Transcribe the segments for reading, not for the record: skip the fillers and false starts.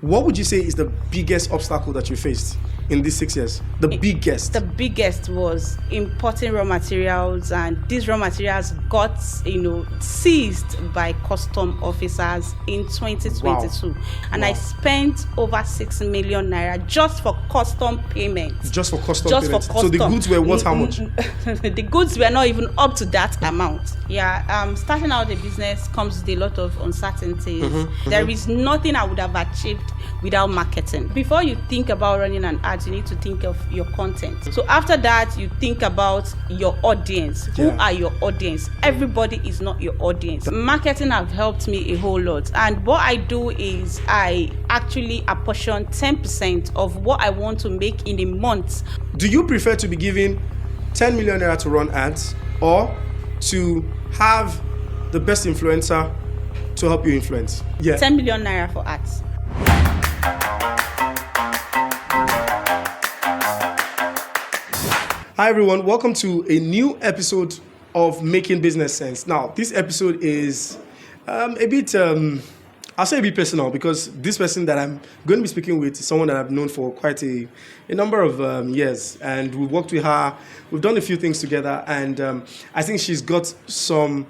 What would you say is the biggest obstacle that you faced in these 6 years? The biggest was importing raw materials, and these raw materials got seized by custom officers in 2022. Wow. And I spent over 6 million naira just for custom payments. Just for custom payments. So the goods were worth how much? The goods were not even up to that amount. Yeah, starting out a business comes with a lot of uncertainties. There is nothing I would have achieved without marketing. Before you think about running an ad, you need to think of your content. So after that, you think about your audience. Who are your audience? Everybody is not your audience. Marketing have helped me a whole lot. And what I do is I actually apportion 10% of what I want to make in a month. Do you prefer to be given 10 million naira to run ads, or to have the best influencer to help you influence? 10 million naira for ads. Hi everyone, welcome to a new episode of Making Business Sense. Now, this episode is a bit, I'll say a bit personal, because this person that I'm going to be speaking with is someone that I've known for quite a number of years, and we've worked with her, we've done a few things together, and I think she's got some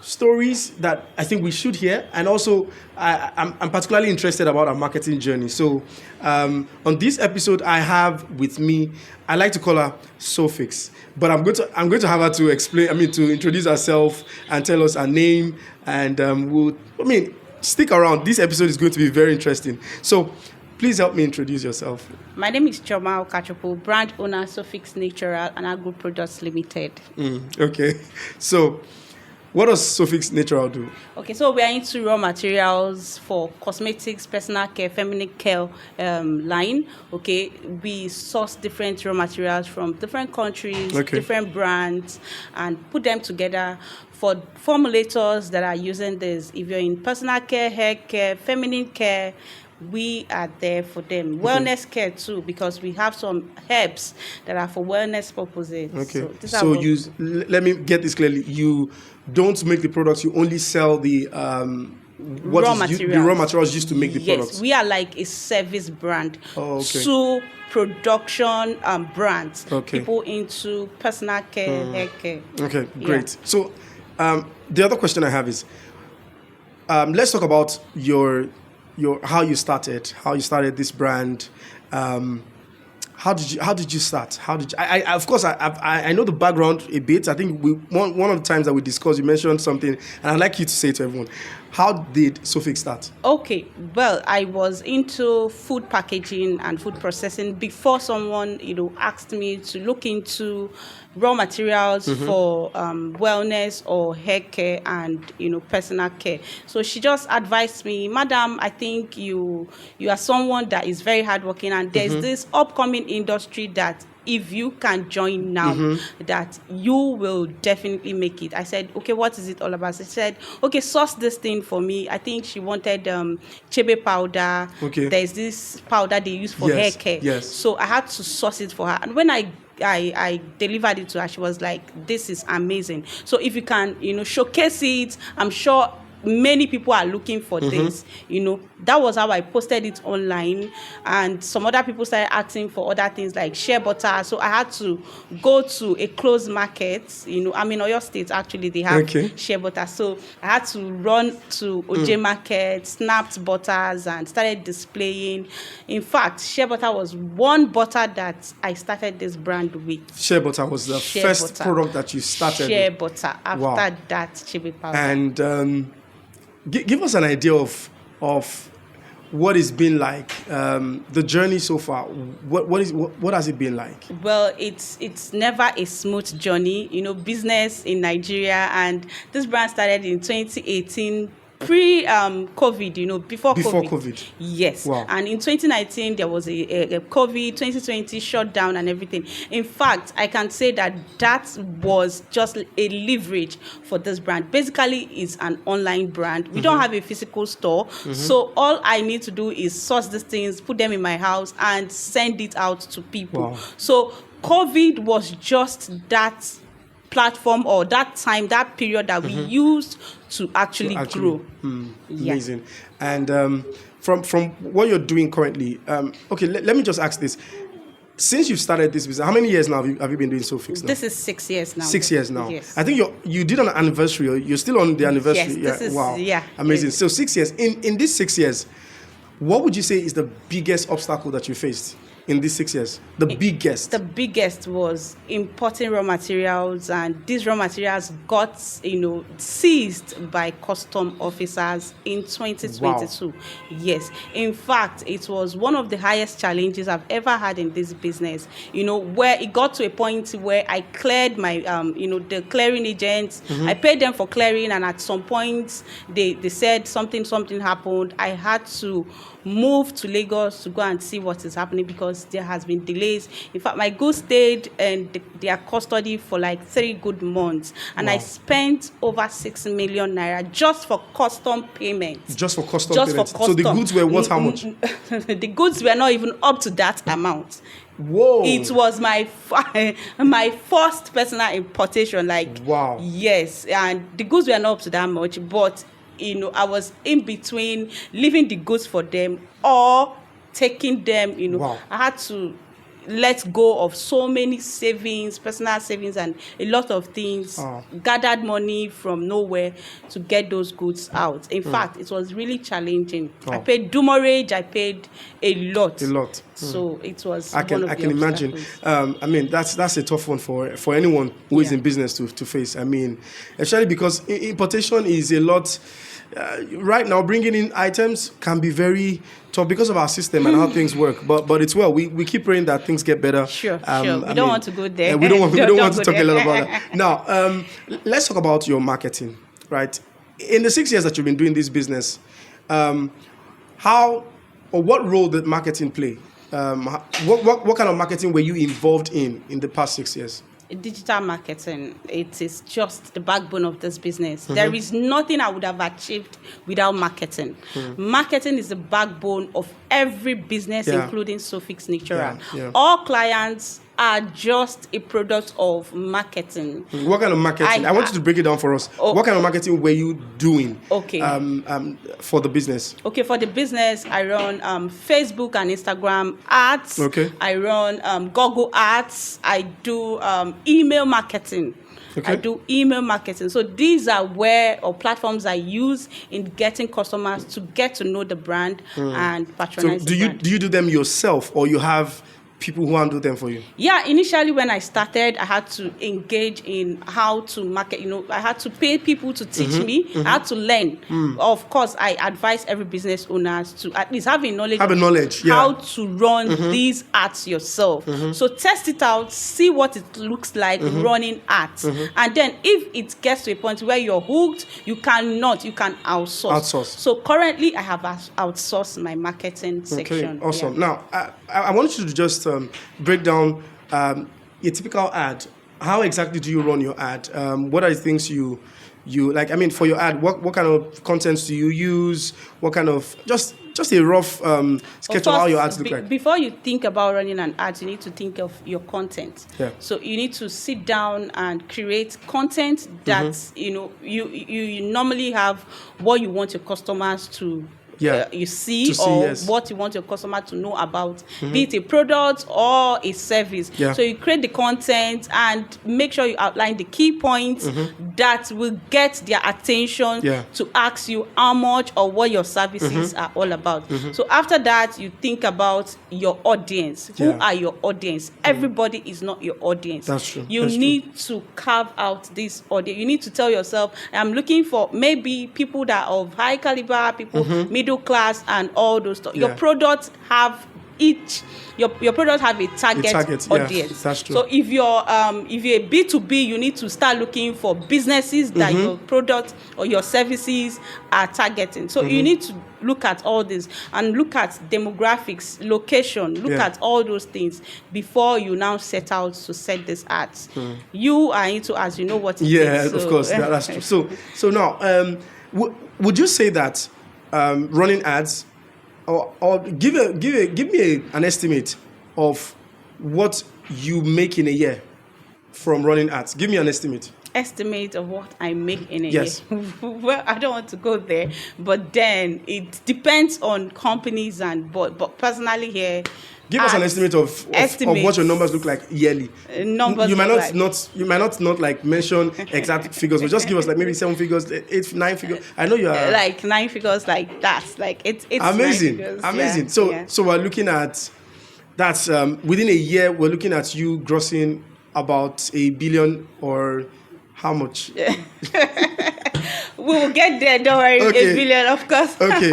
stories that I think we should hear, and also I'm particularly interested about our marketing journey. So on this episode, I have with me, I like to call her Sophix, but I'm going to have her to to introduce herself and tell us her name, and stick around. This episode is going to be very interesting. So please help me introduce yourself. My name is Chioma, brand owner, Sophix Naturals and Agro Products Limited. Okay, so what does Sophix Naturals do? Okay, so we are into raw materials for cosmetics, personal care, feminine care line. Okay, we source different raw materials from different countries, different brands, and put them together for formulators that are using this. If you're in personal care, hair care, feminine care, we are there for them. Wellness care too, because we have some herbs that are for wellness purposes. Okay. So let me get this clearly. You don't make the products, you only sell the raw materials used to make the products. Yes, we are like a service brand to production brands. People into personal care, hair care. Okay, great. So the other question I have is, let's talk about your how you started this brand. How did you start? Of course I know the background a bit. I think one of the times that we discussed, you mentioned something, and I'd like you to say to everyone, how did Sophix start? Okay, well, I was into food packaging and food processing before someone asked me to look into raw materials for wellness or hair care and personal care. So she just advised me, Madam, I think you are someone that is very hardworking, and there's this upcoming industry that if you can join now, that you will definitely make it. I said, okay, what is it all about? She said, okay, source this thing for me. I think she wanted chebe powder. Okay. There's this powder they use for hair care. Yes. So I had to source it for her. And when I delivered it to her, she was like, this is amazing. So if you can, showcase it, I'm sure many people are looking for this. That was how I posted it online, and some other people started asking for other things like shea butter. So I had to go to a closed market. I'm in Oyo State, actually they have shea butter. So I had to run to OJ Market, snapped butters, and started displaying. In fact, shea butter was one butter that I started this brand with. Shea butter was the first product that you started shea with. Butter. After that, chili powder. And give us an idea of what it's been like, the journey so far. What has it been like? Well, it's never a smooth journey. Business in Nigeria, and this brand started in 2018. Pre-COVID, before COVID. Yes. Wow. And in 2019, there was a COVID, 2020 shutdown and everything. In fact, I can say that was just a leverage for this brand. Basically, it's an online brand. We don't have a physical store. So all I need to do is source these things, put them in my house, and send it out to people. Wow. So COVID was just that platform, or that time, that period that we used to actually grow. Amazing. And from what you're doing currently, okay, let me just ask this. Since you've started this business, how many years now have you been doing Sophix now? This is 6 years now. 6 years now. Yes. I think you did an anniversary. Or you're still on the anniversary. Yes, this is, wow. yeah. Amazing. Yes. So 6 years. In these 6 years, what would you say is the biggest obstacle that you faced in these 6 years? The biggest. The biggest was importing raw materials, and these raw materials got, seized by custom officers in 2022. Wow. Yes. In fact, it was one of the highest challenges I've ever had in this business, where it got to a point where I cleared my, the clearing agents. I paid them for clearing, and at some point they said something happened. I had to move to Lagos to go and see what is happening because there has been delays. In fact, my goods stayed in their custody for like 3 good months, and wow. I spent over 6 million naira just for custom payments. Just for custom payments. So the goods were worth how much? The goods were not even up to that amount. Whoa! It was my first personal importation. Wow. Yes, and the goods were not up to that much, but I was in between leaving the goods for them or taking them, Wow. I had to let go of so many savings, personal savings, and a lot of things, gathered money from nowhere to get those goods out. In fact, it was really challenging. I paid demurrage, I paid a lot. So it was I can imagine. I mean, that's a tough one for anyone who is in business to face. I mean, especially because importation is a lot. Right now, bringing in items can be very tough because of our system and how things work. But it's well. We keep praying that things get better. Sure. We don't want to go there. We don't want to talk a lot about that. Now, let's talk about your marketing. Right. In the 6 years that you've been doing this business, how or what role did marketing play? What kind of marketing were you involved in the past 6 years? Digital marketing, it is just the backbone of this business. There is nothing I would have achieved without marketing. Marketing is the backbone of every business, including Sophix Naturals. All clients are just a product of marketing. What kind of marketing? I want you to break it down for us. What kind of marketing were you doing? Okay. For the business. Okay, for the business, I run Facebook and Instagram ads. Okay. I run Google ads. I do email marketing. Okay. I do email marketing. So these are platforms I use in getting customers to get to know the brand and patronize the brand. Do you do them yourself, or you have people who handle them for you? Yeah, initially when I started, I had to engage in how to market. I had to pay people to teach me. I had to learn. Of course, I advise every business owners to at least have a knowledge how to run these ads yourself. So test it out, see what it looks like running ads, and then if it gets to a point where you're hooked, you can outsource. So currently, I have outsourced my marketing section. Okay, awesome. Now, I want you to just break down a typical ad. How exactly do you run your ad? What are the things you like? I mean, for your ad, what kind of contents do you use? What kind of just a rough sketch of how your ads look like? Before you think about running an ad, you need to think of your content. Yeah. So you need to sit down and create content that you normally have what you want your customers to. You see what you want your customer to know about, be it a product or a service. So you create the content and make sure you outline the key points that will get their attention to ask you how much or what your services are all about. So after that, you think about your audience. Who are your audience? Everybody is not your audience. That's true. You need to carve out this audience. You need to tell yourself, I'm looking for maybe people that are of high caliber, people middle class, and all those stuff. Your products have your products have a target audience. That's true. So if you're a B2B, you need to start looking for businesses that your product or your services are targeting. So you need to look at all this and look at demographics, location, look at all those things before you now set out to set these ads. You are into ads, you know what it is. Yeah, of course, that's true. So now, would you say that running ads, or give me an estimate of what you make in a year from running ads? Give me an estimate. estimate of what I make in a Yes. year. Well, I don't want to go there, but then it depends on companies but personally here. Give us an estimate of what your numbers look like yearly. Numbers you might look not like mention exact figures, but just give us like maybe 7 figures, 8, 9 figures. I know you are like 9 figures, like that's like it's amazing, 9 figures. amazing. So we're looking at that's within a year we're looking at you grossing about $1 billion or how much? We will get there. Don't worry. Okay. $1 billion, of course. Okay,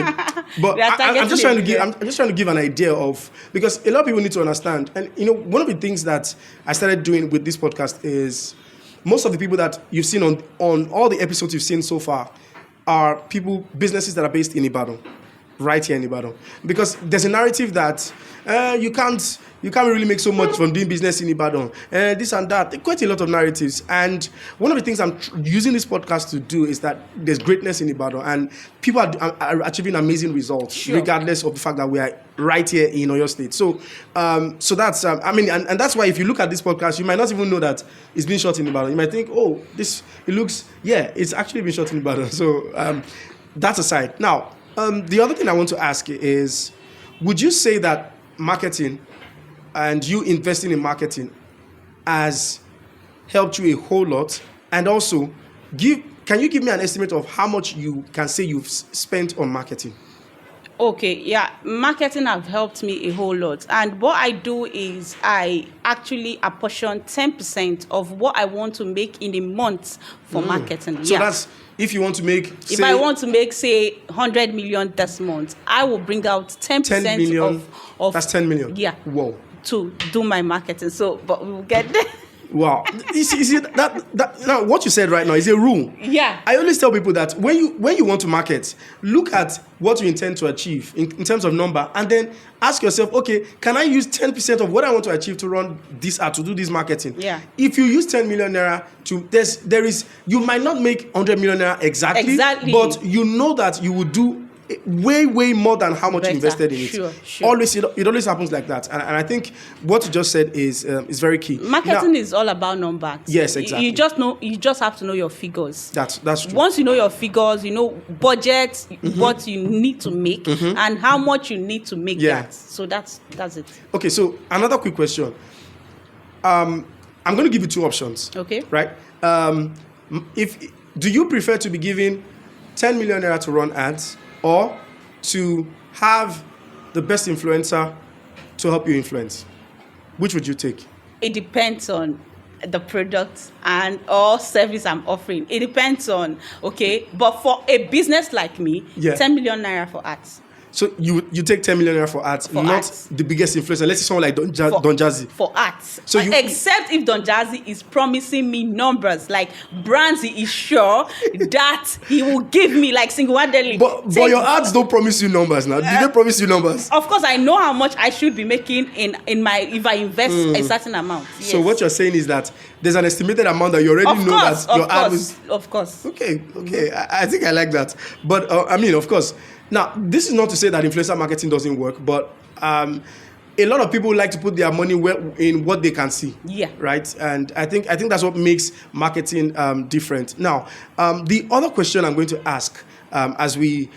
but I'm just trying to give. $1 I'm just trying to give an idea of, because a lot of people need to understand. And one of the things that I started doing with this podcast is most of the people that you've seen on all the episodes you've seen so far are businesses that are based in Ibadan, right here in Ibadan, because there's a narrative that you can't really make so much from doing business in Ibadan, this and that. There are quite a lot of narratives, and one of the things I'm using this podcast to do is that there's greatness in Ibadan, and people are achieving amazing results, regardless of the fact that we are right here in Oyo State. So that's and that's why if you look at this podcast, you might not even know that it's been shot in Ibadan. You might think, oh, it's actually been shot in Ibadan. So that's aside. Now, the other thing I want to ask is, would you say that marketing and you investing in marketing has helped you a whole lot? And also, can you give me an estimate of how much you can say you've spent on marketing? Okay, yeah, marketing have helped me a whole lot. And what I do is I actually apportion 10% of what I want to make in a month for marketing. So that's if you want to make, if I want to make, say, 100 million this month, I will bring out 10%, 10 million of that's 10 million. Yeah. Whoa. To do my marketing. So, but we will get there. Wow. You see that now what you said right now is a rule. Yeah. I always tell people that when you want to market, look at what you intend to achieve in terms of number, and then ask yourself, okay, can I use 10% of what I want to achieve to run this ad, to do this marketing? Yeah. If you use 10 million naira you might not make 100 million naira exactly, but you know that you will do way more than how much you invested in it. Sure. Always, it always happens like that, and I think what you just said is very key. Marketing is all about numbers. Yes, exactly. You just have to know your figures. That's true. Once you know your figures, you know budget, what you need to make, and how much you need to make that. So that's it. Okay, so another quick question. I'm going to give you two options. Okay. Right. Do you prefer to be given 10 million naira to run ads, or to have the best influencer to help you influence? Which would you take? It depends on the product and or service I'm offering. It depends on, but for a business like me, 10 million naira for ads. So you take 10 million naira for ads, not the biggest influencer. Let's say someone like Don Jazzy. For ads. So except if Don Jazzy is promising me numbers, like brands he is sure that he will give me, like single-handedly. But your ads don't promise you numbers now. Did they promise you numbers? Of course, I know how much I should be making if I invest a certain amount. Yes. So what you're saying is that there's an estimated amount that you already know that your ad was. Of course. Okay. I think I like that. But of course. Now, this is not to say that influencer marketing doesn't work, but a lot of people like to put their money in what they can see. Yeah. Right? And I think that's what makes marketing different. Now, the other question I'm going to ask as we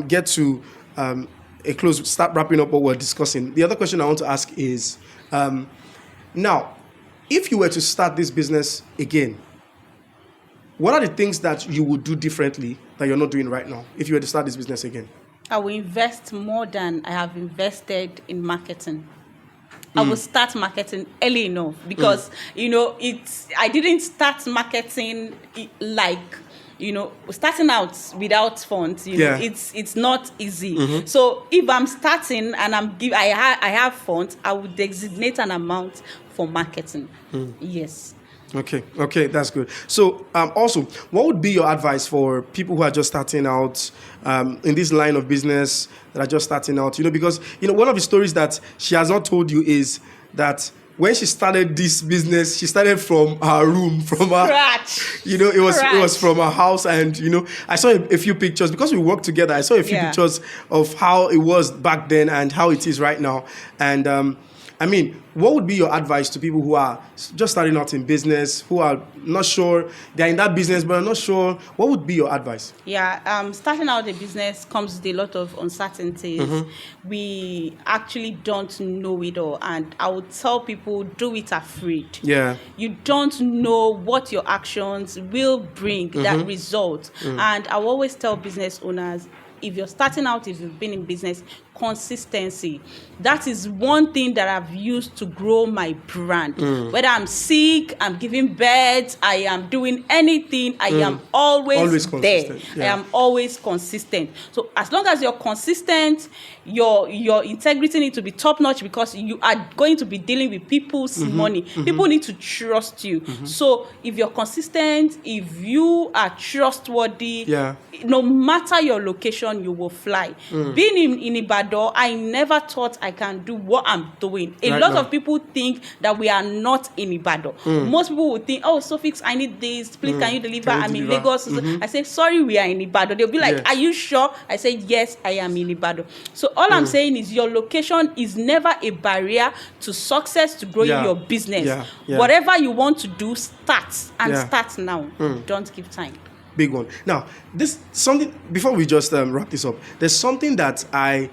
get to a close, start wrapping up what we're discussing. The other question I want to ask is, now, if you were to start this business again, what are the things that you would do differently that you're not doing right now if you were to start this business again? I will invest more than I have invested in marketing. I will start marketing early enough because, I didn't start marketing starting out without funds, it's not easy. So if I'm starting and I have funds, I would designate an amount for marketing. Yes. Okay, that's good. So, also, what would be your advice for people who are just starting out in this line of business that are just starting out? Because one of the stories that she has not told you is that when she started this business, she started from her room, from her scratch. It was from her house, and I saw a few pictures because we worked together. I saw a few pictures of how it was back then and how it is right now, and I mean, what would be your advice to people who are just starting out in business, who are not sure, they're in that business, but are not sure? What would be your advice? Yeah, starting out a business comes with a lot of uncertainties. We actually don't know it all. And I would tell people, do it afraid. Yeah. You don't know what your actions will bring that result. And I will always tell business owners, if you're starting out, if you've been in business, consistency. That is one thing that I've used to grow my brand. Whether I'm sick, I'm giving birth, I am doing anything, I am always there. Yeah. I am always consistent. So as long as you're consistent, your integrity needs to be top notch, because you are going to be dealing with people's money. People need to trust you. So if you're consistent, if you are trustworthy, no matter your location, you will fly. Being in Ibadan, I never thought I can do what I'm doing. A lot of people think that we are not in Ibadan. Most people would think, oh, Sophix, I need this. Please, can you deliver? I'm in Lagos. I say, sorry, we are in Ibadan. They'll be like, are you sure? I say, yes, I am in Ibadan. So all I'm saying is your location is never a barrier to success, to growing your business. Whatever you want to do, start, and start now. Don't give time. Big one. Now, this something, before we just wrap this up, there's something that I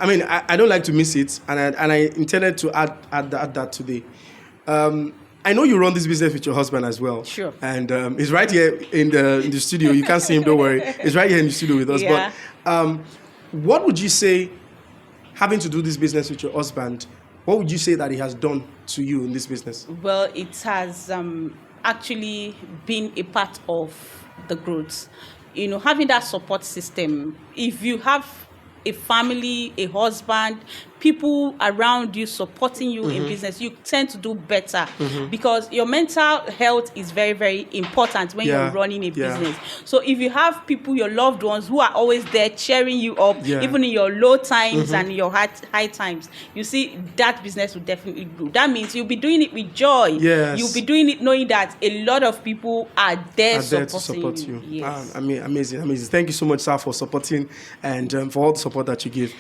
mean, I don't like to miss it, and I intended to add that today. I know you run this business with your husband as well. Sure. And he's right here in the studio. You can't see him, don't worry. He's right here in the studio with us. Yeah. But what would you say, having to do this business with your husband, what would you say that he has done to you in this business? Well, it has actually been a part of the growth. You know, having that support system. If you have a family, a husband, people around you supporting you in business, you tend to do better, because your mental health is very, very important when you're running a business. So if you have people, your loved ones, who are always there cheering you up, even in your low times and your high times, you see that business will definitely grow. That means you'll be doing it with joy. You'll be doing it knowing that a lot of people are there to support you. Yes. I mean, amazing. Thank you so much, sir, for supporting and for all the support that you give.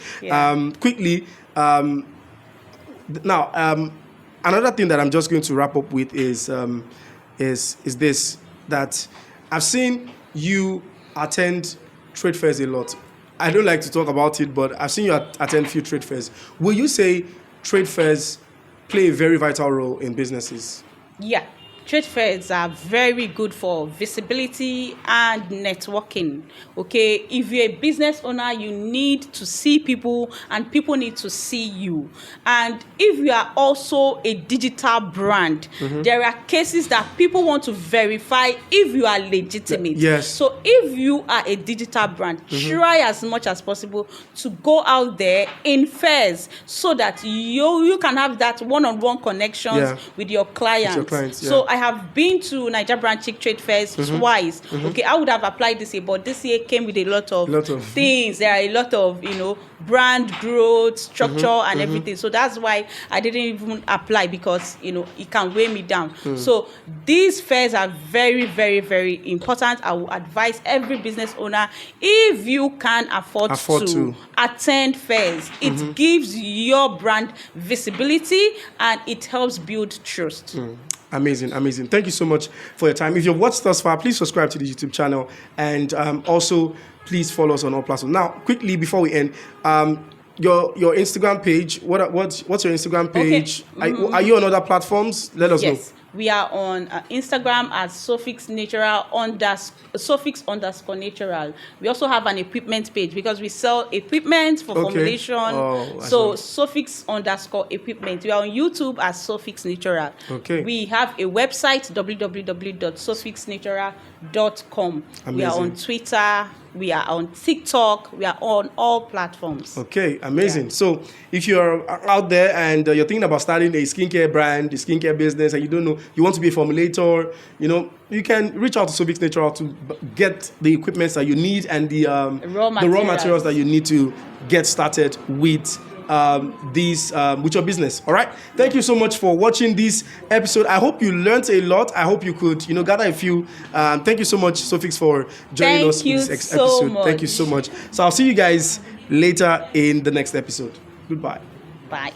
Quickly, now, another thing that I'm just going to wrap up with is this, that I've seen you attend trade fairs a lot. I don't like to talk about it, but I've seen you attend few trade fairs. Will you say trade fairs play a very vital role in businesses? Yeah. Trade fairs are very good for visibility and networking. Okay, if you're a business owner, you need to see people, and people need to see you. And if you are also a digital brand, there are cases that people want to verify if you are legitimate. Yes. So if you are a digital brand, try as much as possible to go out there in fairs, so that you can have that one-on-one connections with your clients. So I have been to Nigeria Brand Chic Trade Fairs twice. Okay, I would have applied this year, but this year came with a lot of things. There are a lot of, brand growth, structure, and everything. So that's why I didn't even apply, because, it can weigh me down. So these fairs are very, very, very important. I will advise every business owner, if you can afford to attend fairs, it gives your brand visibility and it helps build trust. Amazing. Thank you so much for your time. If you've watched thus far, please subscribe to the YouTube channel, and also please follow us on all platforms. Now, quickly before we end, your Instagram page. What's your Instagram page? Okay. Are you on other platforms? Let us know. We are on Instagram at Sophix_natural. We also have an equipment page, because we sell equipment for formulation. So Sophix_equipment. We are on YouTube as Sophix Natural. Okay. We have a website, www.sophixnatural.com. We are on Twitter. We are on TikTok. We are on all platforms. Okay, amazing. So if you're out there and you're thinking about starting a skincare brand, a skincare business, and you don't know, you want to be a formulator, you can reach out to Sophix Natural to get the equipment that you need and the raw materials that you need to get started with with your business. All right, thank you so much for watching this episode. I hope you learned a lot. I hope you could gather a few. Thank you so much, Sophix, for joining us in this episode. Thank you so much. So I'll see you guys later in the next episode. Goodbye. Bye.